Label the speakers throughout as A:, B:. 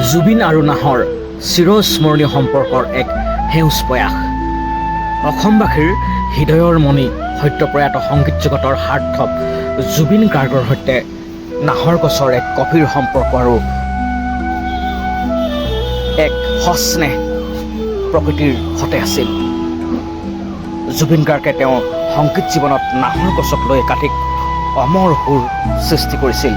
A: জুবিন আৰু নাহৰ চিৰস্মৰণীয় সম্পৰ্কৰ এক সেউজ প্ৰয়াস। অসমবাসীৰ হৃদয়ৰ মণি সত্যপ্ৰয়াত সংগীত জগতৰ সাৰ্থক জুবিন গাৰ্গৰ সৈতে নাহৰ গছৰ এক গভীৰ সম্পৰ্ক আৰু এক সস্নেহ প্ৰকৃতিৰ সতে আছিল। জুবিন গাৰ্গে তেওঁৰ সংগীত জীৱনত নাহৰ গছক লৈ একাধিক অমৰ সুৰ সৃষ্টি কৰিছিল।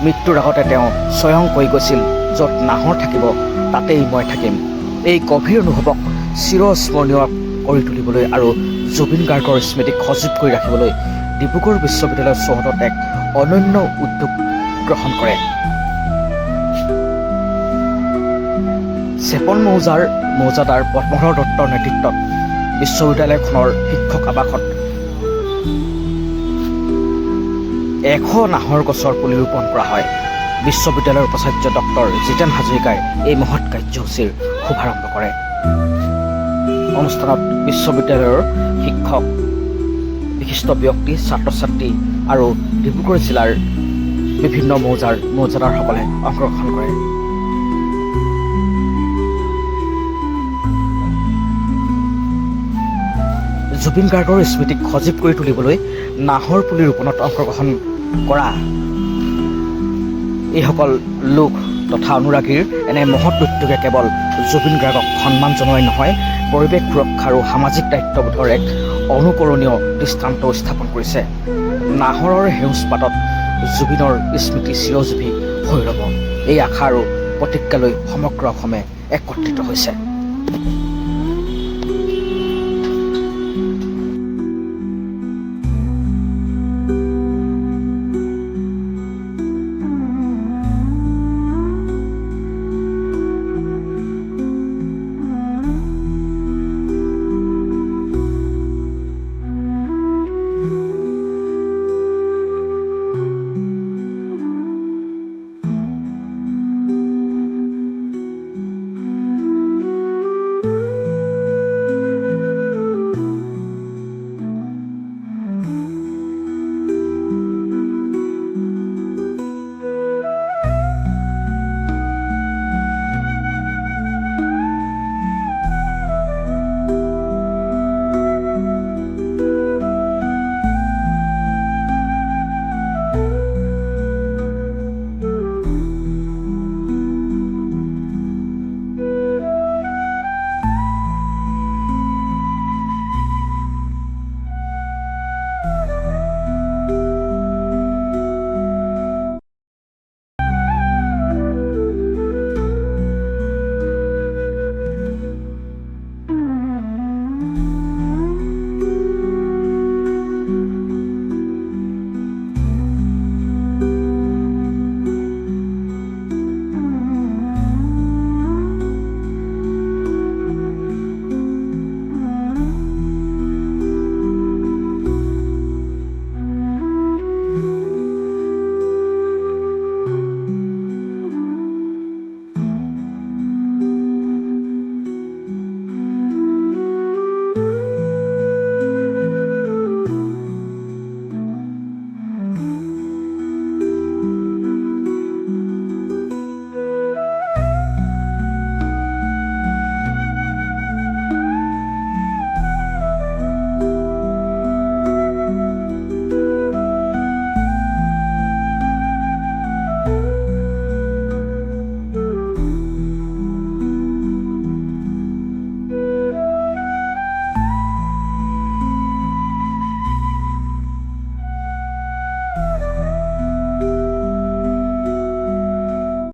A: মৃত্যুৰ আগতে তেওঁ স্বয়ং কৈ গৈছিল, য'ত নাহৰ থাকিব তাতেই মই থাকিম। এই গভীৰ অনুভৱক চিৰস্মৰণীয় কৰি তুলিবলৈ আৰু জুবিন গাৰ্গৰ স্মৃতিক সজীৱ কৰি ৰাখিবলৈ ডিব্ৰুগড় বিশ্ববিদ্যালয়ৰ চৌহদত এক অনন্য উদ্যোগ গ্ৰহণ কৰে। চেপন মৌজাদাৰ পদ্মধৰ দত্তৰ নেতৃত্বত বিশ্ববিদ্যালয়খনৰ শিক্ষক আৱাসত 100 নাহৰ গছৰ পুলি ৰোপণ কৰা হয়। বিশ্ববিদ্যালয়ৰ উপাচাৰ্য ডক্টৰ জিতেন হাজৰিকাই এই মহৎ কাৰ্যসূচীৰ শুভাৰম্ভ কৰে। অনুষ্ঠানত বিশ্ববিদ্যালয়ৰ শিক্ষক, বিশিষ্ট ব্যক্তি, ছাত্ৰ ছাত্ৰী আৰু ডিব্ৰুগড় জিলাৰ বিভিন্ন মৌজাদাৰসকলে অংশগ্ৰহণ কৰে। জুবিন গাৰ্গৰ স্মৃতিক সজীৱ কৰি তুলিবলৈ নাহৰ পুলি ৰোপণত অংশগ্ৰহণ কৰা এইসকল লোক তথা অনুৰাগীৰ এনে মহৎ উদ্যোগে কেৱল জুবিন গাৰ্গক সন্মান জনোৱাই নহয়, পৰিৱেশ সুৰক্ষা আৰু সামাজিক দায়িত্ববোধৰ এক অনুকৰণীয় দৃষ্টান্ত স্থাপন কৰিছে। নাহৰৰ সেউজ পাতত জুবিনৰ স্মৃতি চিৰজীৱী হৈ ৰ'ব, এই আশা আৰু প্ৰতিজ্ঞালৈ সমগ্ৰ অসমে একত্ৰিত হৈছে।